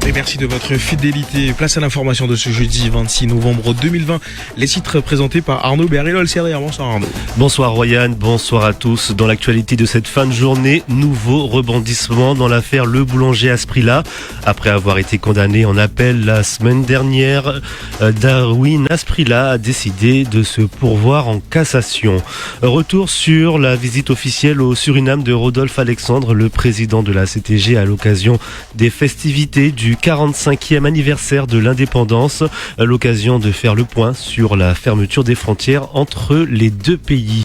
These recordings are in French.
Et merci de votre fidélité. Place à l'information de ce jeudi 26 novembre 2020. Les titres présentés par Arnaud Berril-Olseria. Bonsoir Arnaud. Bonsoir Royan, bonsoir à tous. Dans l'actualité de cette fin de journée, nouveau rebondissement dans l'affaire Le Boulanger Asprilla. Après avoir été condamné en appel la semaine dernière, Darwin Asprilla a décidé de se pourvoir en cassation. Retour sur la visite officielle au Suriname de Rodolphe Alexandre, le président de la CTG, à l'occasion des festivités du 45e anniversaire de l'indépendance, à l'occasion de faire le point sur la fermeture des frontières entre les deux pays.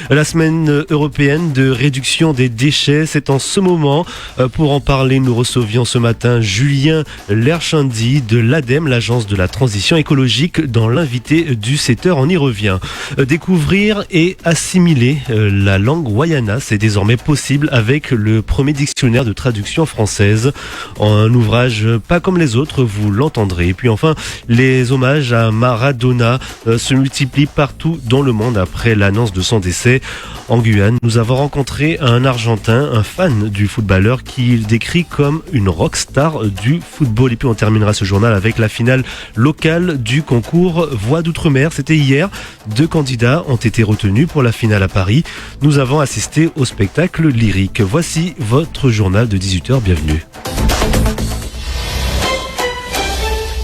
La semaine européenne de réduction des déchets, c'est en ce moment. Pour en parler, nous recevions ce matin Julien Lerchandy de l'ADEME, l'agence de la transition écologique, dans l'invité du 7h. On y revient. Découvrir et assimiler la langue wayana, c'est désormais possible avec le premier dictionnaire de traduction française. Un ouvrage pas comme les autres, vous l'entendrez. Et puis enfin, les hommages à Maradona se multiplient partout dans le monde après l'annonce de son décès. En Guyane, nous avons rencontré un Argentin, un fan du footballeur qu'il décrit comme une rockstar du football. Et puis on terminera ce journal avec la finale locale du concours Voix d'Outre-mer. C'était hier. 2 candidats ont été retenus pour la finale à Paris. Nous avons assisté au spectacle lyrique. Voici votre journal de 18h. Bienvenue.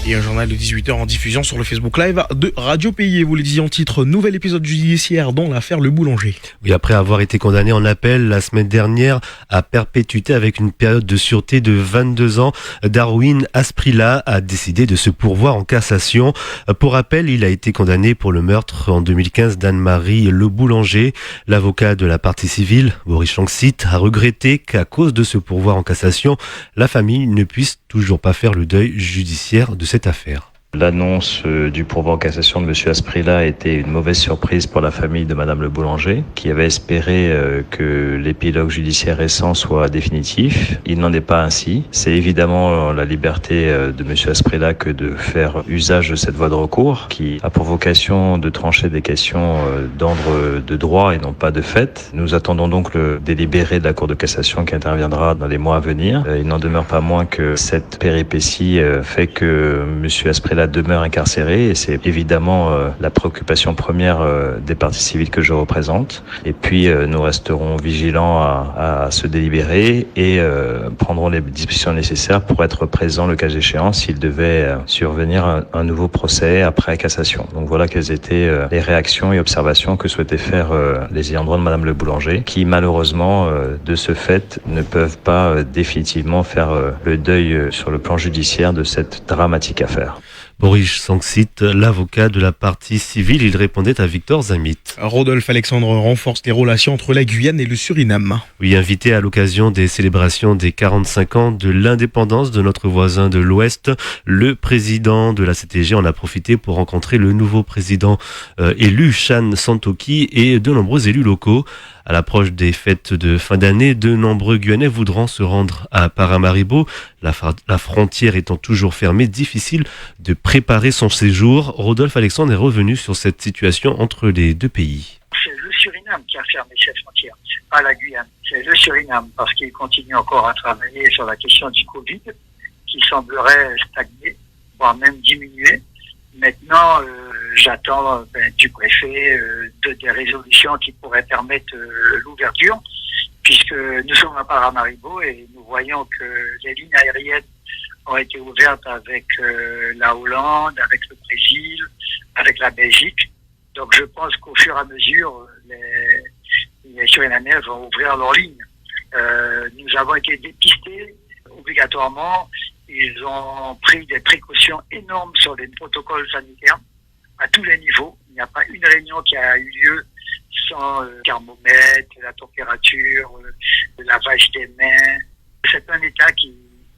Et un journal de 18h en diffusion sur le Facebook Live de Radio Pays. Vous le disiez en titre, nouvel épisode judiciaire dans l'affaire Le Boulanger. Oui, après avoir été condamné en appel la semaine dernière à perpétuité avec une période de sûreté de 22 ans, Darwin Asprilla a décidé de se pourvoir en cassation. Pour rappel, il a été condamné pour le meurtre en 2015 d'Anne-Marie Le Boulanger. L'avocat de la partie civile, Boris Chanksit, a regretté qu'à cause de ce pourvoi en cassation, la famille ne puisse toujours pas faire le deuil judiciaire de cette affaire. L'annonce du pourvoi en cassation de M. Asprilla a été une mauvaise surprise pour la famille de Mme Le Boulanger, qui avait espéré que l'épilogue judiciaire récent soit définitif. Il n'en est pas ainsi. C'est évidemment la liberté de M. Asprilla que de faire usage de cette voie de recours, qui a pour vocation de trancher des questions d'ordre de droit et non pas de fait. Nous attendons donc le délibéré de la Cour de cassation qui interviendra dans les mois à venir. Il n'en demeure pas moins que cette péripétie fait que M. Asprilla demeure incarcéré, et c'est évidemment la préoccupation première des parties civiles que je représente. Et puis nous resterons vigilants à ce délibéré et prendrons les dispositions nécessaires pour être présents le cas échéant s'il devait survenir un nouveau procès après cassation. Donc voilà quelles étaient les réactions et observations que souhaitaient faire les ayants droit de Madame Le Boulanger, qui malheureusement de ce fait ne peuvent pas définitivement faire le deuil sur le plan judiciaire de cette dramatique affaire. Boris Chanksit, l'avocat de la partie civile, il répondait à Victor Zamit. Rodolphe Alexandre renforce les relations entre la Guyane et le Suriname. Oui, invité à l'occasion des célébrations des 45 ans de l'indépendance de notre voisin de l'Ouest, le président de la CTG en a profité pour rencontrer le nouveau président élu, Chan Santoki, et de nombreux élus locaux. À l'approche des fêtes de fin d'année, de nombreux Guyanais voudront se rendre à Paramaribo. La frontière étant toujours fermée, difficile de préparer son séjour. Rodolphe Alexandre est revenu sur cette situation entre les deux pays. C'est le Suriname qui a fermé cette frontière, c'est pas la Guyane. C'est le Suriname parce qu'il continue encore à travailler sur la question du Covid, qui semblerait stagner, voire même diminuer. Maintenant, j'attends du préfet des résolutions qui pourraient permettre l'ouverture, puisque nous sommes à Paramaribo et nous voyons que les lignes aériennes ont été ouvertes avec la Hollande, avec le Brésil, avec la Belgique. Donc je pense qu'au fur et à mesure, les Surinamais vont ouvrir leurs lignes. Nous avons été dépistés obligatoirement. Ils ont pris des précautions énormes sur les protocoles sanitaires à tous les niveaux. Il n'y a pas une réunion qui a eu lieu sans thermomètre, la température, le lavage des mains. C'est un État qui,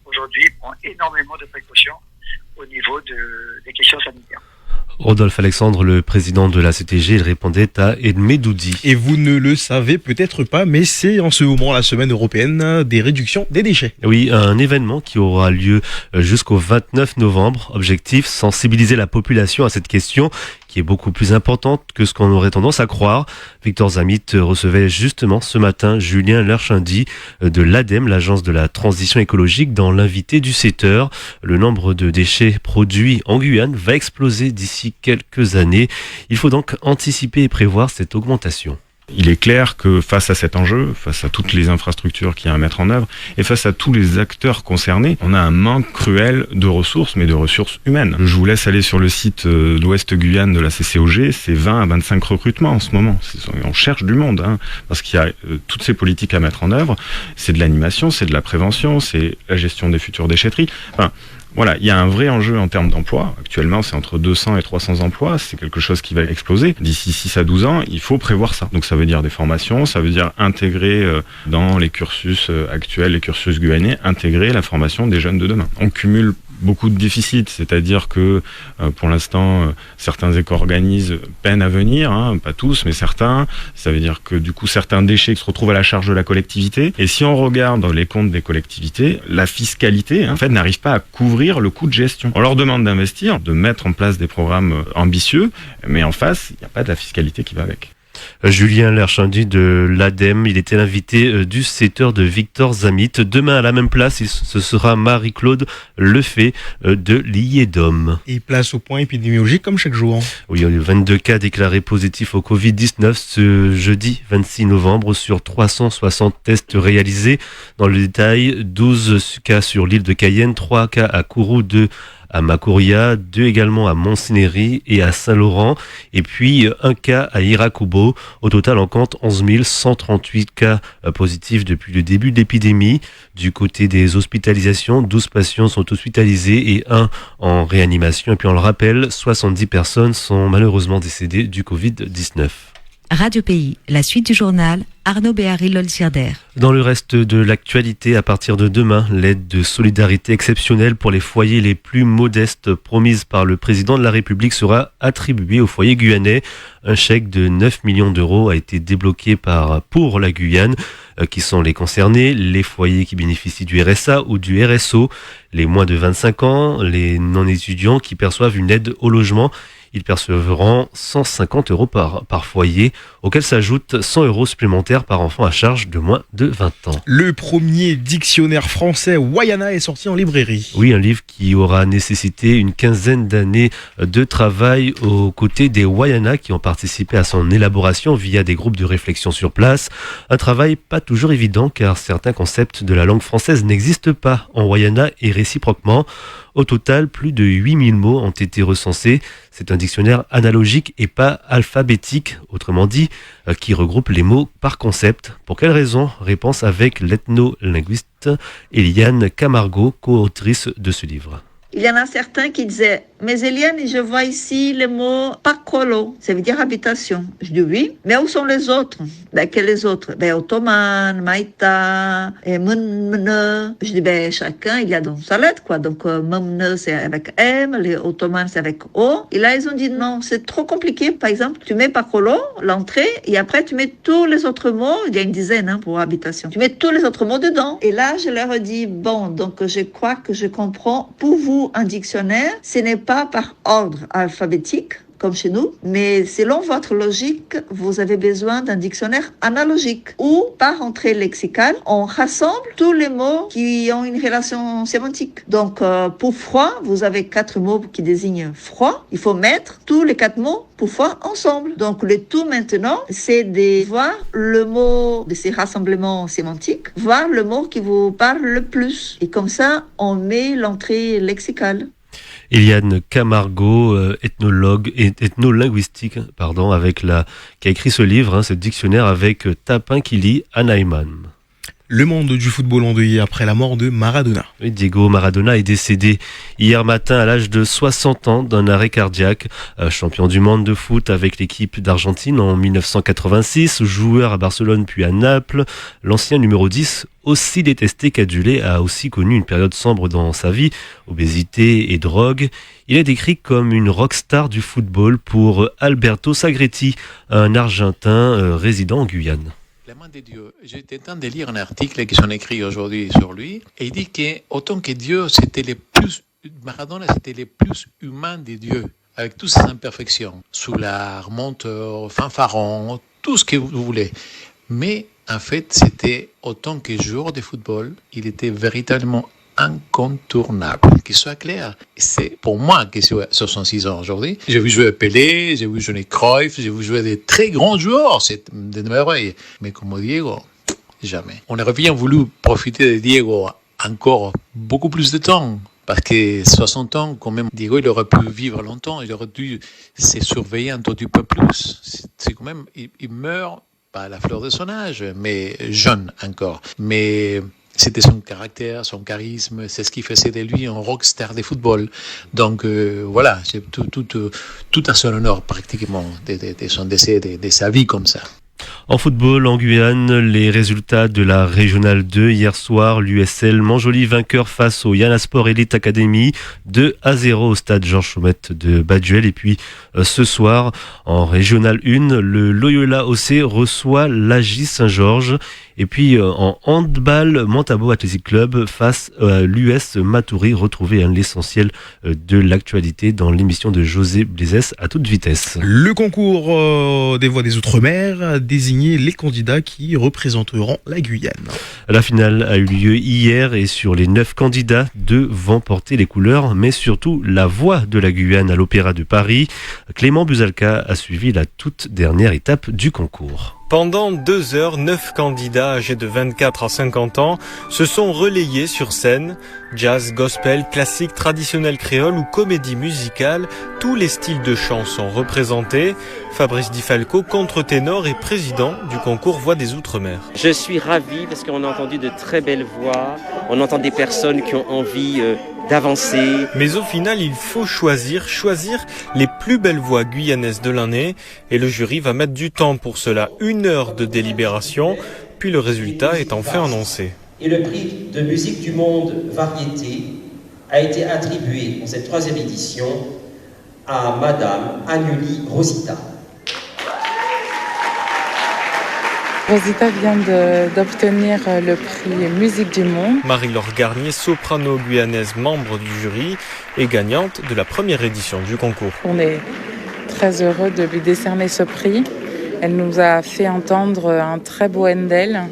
aujourd'hui, prend énormément de précautions au niveau des questions sanitaires. Rodolphe Alexandre, le président de la CTG, il répondait à Edmé Doudi. Et vous ne le savez peut-être pas, mais c'est en ce moment la semaine européenne des réductions des déchets. Oui, un événement qui aura lieu jusqu'au 29 novembre. Objectif, sensibiliser la population à cette question qui est beaucoup plus importante que ce qu'on aurait tendance à croire. Victor Zamit recevait justement ce matin Julien Lerchindy de l'ADEME, l'agence de la transition écologique, dans l'invité du 7h. Le nombre de déchets produits en Guyane va exploser d'ici quelques années. Il faut donc anticiper et prévoir cette augmentation. Il est clair que face à cet enjeu, face à toutes les infrastructures qu'il y a à mettre en œuvre et face à tous les acteurs concernés, on a un manque cruel de ressources, mais de ressources humaines. Je vous laisse aller sur le site de l'Ouest Guyane de la CCOG, c'est 20 à 25 recrutements en ce moment. On cherche du monde, parce qu'il y a toutes ces politiques à mettre en œuvre. C'est de l'animation, c'est de la prévention, c'est la gestion des futures déchetteries. Voilà, il y a un vrai enjeu en termes d'emploi. Actuellement, c'est entre 200 et 300 emplois. C'est quelque chose qui va exploser. D'ici 6 à 12 ans, il faut prévoir ça. Donc ça veut dire des formations, ça veut dire intégrer dans les cursus actuels, les cursus guyanais, intégrer la formation des jeunes de demain. On cumule beaucoup de déficits, c'est-à-dire que pour l'instant, certains éco-organismes peinent à venir, pas tous, mais certains. Ça veut dire que du coup, certains déchets se retrouvent à la charge de la collectivité. Et si on regarde les comptes des collectivités, la fiscalité, en fait, n'arrive pas à couvrir le coût de gestion. On leur demande d'investir, de mettre en place des programmes ambitieux, mais en face, il n'y a pas de la fiscalité qui va avec. Julien Lerchindy de l'ADEME, il était l'invité du 7h de Victor Zamit. Demain à la même place, ce sera Marie-Claude Lefebvre de l'IEDOM. Et place au point épidémiologique comme chaque jour. Oui, il y a eu 22 cas déclarés positifs au Covid-19 ce jeudi 26 novembre sur 360 tests réalisés. Dans le détail, 12 cas sur l'île de Cayenne, 3 cas à Kourou, 2 à Makouria, 2 également à Montsinéry et à Saint-Laurent, et puis 1 cas à Irakubo. Au total, on compte 11 138 cas positifs depuis le début de l'épidémie. Du côté des hospitalisations, 12 patients sont hospitalisés et 1 en réanimation. Et puis on le rappelle, 70 personnes sont malheureusement décédées du Covid-19. Radio Pays, la suite du journal, Arnaud Béhari-Lolsirder. Dans le reste de l'actualité, à partir de demain, l'aide de solidarité exceptionnelle pour les foyers les plus modestes promise par le président de la République sera attribuée aux foyers guyanais. Un chèque de 9 millions d'euros a été débloqué pour la Guyane, qui sont les concernés, les foyers qui bénéficient du RSA ou du RSO, les moins de 25 ans, les non-étudiants qui perçoivent une aide au logement. Ils percevront 150 euros par foyer, auquel s'ajoutent 100 euros supplémentaires par enfant à charge de moins de 20 ans. Le premier dictionnaire français Wayana est sorti en librairie. Oui, un livre qui aura nécessité une quinzaine d'années de travail aux côtés des Wayana qui ont participé à son élaboration via des groupes de réflexion sur place. Un travail pas toujours évident car certains concepts de la langue française n'existent pas en Wayana et réciproquement. Au total, plus de 8000 mots ont été recensés. C'est un dictionnaire analogique et pas alphabétique, autrement dit, qui regroupe les mots par concept. Pour quelle raison ? Réponse avec l'ethnolinguiste Eliane Camargo, co-autrice de ce livre. Il y en a certains qui disaient « Mais Eliane, je vois ici le mot « pakolo », ça veut dire habitation ». Je dis « Oui, mais où sont les autres ?» Ben, quels les autres ? Ben, Ottoman, Maïta, et Mune. Je dis « Ben, chacun, il y a dans sa lettre, quoi. Donc, Mune, c'est avec M, les Ottoman, c'est avec O. » Et là, ils ont dit « Non, c'est trop compliqué. Par exemple, tu mets pakolo, l'entrée, et après, tu mets tous les autres mots. Il y a une dizaine pour habitation. Tu mets tous les autres mots dedans. » Et là, je leur ai dit « Bon, donc, je crois que je comprends. Pour vous, un dictionnaire, ce n'est pas par ordre alphabétique, comme chez nous, mais selon votre logique, vous avez besoin d'un dictionnaire analogique où, par entrée lexicale, on rassemble tous les mots qui ont une relation sémantique. Donc, pour froid, vous avez 4 mots qui désignent froid. Il faut mettre tous les 4 mots pour froid ensemble. Donc, le tout maintenant, c'est de voir le mot de ces rassemblements sémantiques, voir le mot qui vous parle le plus. Et comme ça, on met l'entrée lexicale. Eliane Camargo, ethnologue et ethnolinguistique, qui a écrit ce livre, ce dictionnaire avec Tapin qui lit Anaiman. Le monde du football endeuillé après la mort de Maradona. Oui, Diego Maradona est décédé hier matin à l'âge de 60 ans d'un arrêt cardiaque. Champion du monde de foot avec l'équipe d'Argentine en 1986, joueur à Barcelone puis à Naples, l'ancien numéro 10, aussi détesté qu'adulé, a aussi connu une période sombre dans sa vie, obésité et drogue. Il est décrit comme une rockstar du football pour Alberto Sagretti, un Argentin résident en Guyane. L'amant de Dieu. J'étais en train de lire un article qui sont écrit aujourd'hui sur lui, et il dit que autant que Dieu, Maradona, c'était le plus humain de Dieu. avec toutes ses imperfections, soulard, monteur, fanfaron, tout ce que vous voulez. Mais en fait, c'était autant que joueur de football, il était véritablement incontournable. Qu'il soit clair, c'est pour moi qui suis 66 ans aujourd'hui. J'ai vu jouer Pelé, j'ai vu jouer Cruyff, j'ai vu jouer des très grands joueurs, c'est des merveilles. Mais comme Diego, jamais. On aurait bien voulu profiter de Diego encore beaucoup plus de temps. Parce que 60 ans, quand même, Diego, il aurait pu vivre longtemps, il aurait dû se surveiller un tout petit peu plus. C'est quand même, il meurt pas à la fleur de son âge, mais jeune encore. Mais c'était son caractère, son charisme, c'est ce qui faisait de lui un rockstar de football. Donc voilà, c'est tout à son honneur pratiquement de son décès, de sa vie comme ça. En football, en Guyane, les résultats de la Régionale 2 hier soir, l'USL Manjoli vainqueur face au Yana Sport Elite Academy 2-0 au stade Georges Chaumette de Baduel. Et puis ce soir, en Régionale 1, le Loyola OC reçoit l'AJ Saint-Georges. Et puis en handball, Montabo Athletic Club face à l'US Matoury. Retrouvez l'essentiel de l'actualité dans l'émission de José Blizès à toute vitesse. Le concours des voix des Outre-mer a désigné les candidats qui représenteront la Guyane. La finale a eu lieu hier et sur les 9 candidats, 2 vont porter les couleurs, mais surtout la voix de la Guyane à l'Opéra de Paris. Clément Buzalka a suivi la toute dernière étape du concours. Pendant 2 heures, 9 candidats âgés de 24 à 50 ans se sont relayés sur scène. Jazz, gospel, classique, traditionnel créole ou comédie musicale, tous les styles de chant sont représentés. Fabrice Di Falco, contre-ténor et président du concours Voix des Outre-mer. Je suis ravi parce qu'on a entendu de très belles voix, on entend des personnes qui ont envie d'avancer. Mais au final, il faut choisir les plus belles voix guyanaises de l'année et le jury va mettre du temps pour cela. 1 heure de délibération, puis le résultat est enfin annoncé. Et le prix de musique du monde variété a été attribué pour cette 3e édition à Madame Agnoli Rosita. Rosita vient d'obtenir le prix Musique du Monde. Marie-Laure Garnier, soprano guyanaise, membre du jury et gagnante de la première édition du concours. On est très heureux de lui décerner ce prix. Elle nous a fait entendre un très beau Handel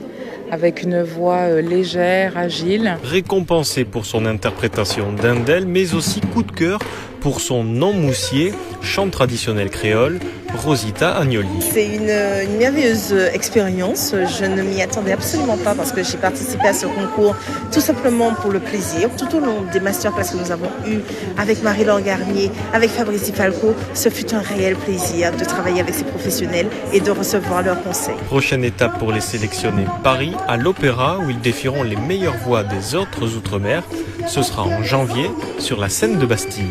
avec une voix légère, agile. Récompensée pour son interprétation d'Handel, mais aussi coup de cœur pour son non moussier, chant traditionnel créole, Rosita Agnoli. C'est une merveilleuse expérience. Je ne m'y attendais absolument pas parce que j'ai participé à ce concours tout simplement pour le plaisir. Tout au long des masterclass que nous avons eus avec Marie-Laure Garnier, avec Fabrice Di Falco, ce fut un réel plaisir de travailler avec ces professionnels et de recevoir leurs conseils. Prochaine étape pour les sélectionner, Paris, à l'Opéra, où ils défieront les meilleures voix des autres Outre-mer. Ce sera en janvier sur la scène de Bastille.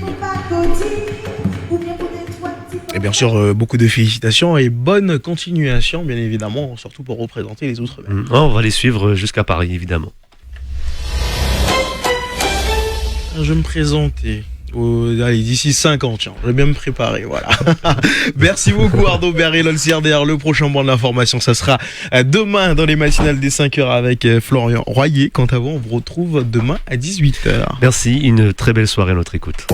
Et bien sûr, beaucoup de félicitations et bonne continuation, bien évidemment, surtout pour représenter les Outre-mer. On va les suivre jusqu'à Paris, évidemment. Je vais me présenter. Allez, d'ici 5 ans, tiens, je vais bien me préparer, voilà. Merci beaucoup Arnaud Berry, l'OLCRDR. Le prochain point de l'information, ça sera demain dans les matinales des 5h avec Florian Royer. Quant à vous, on vous retrouve demain à 18h. Merci, une très belle soirée à notre écoute.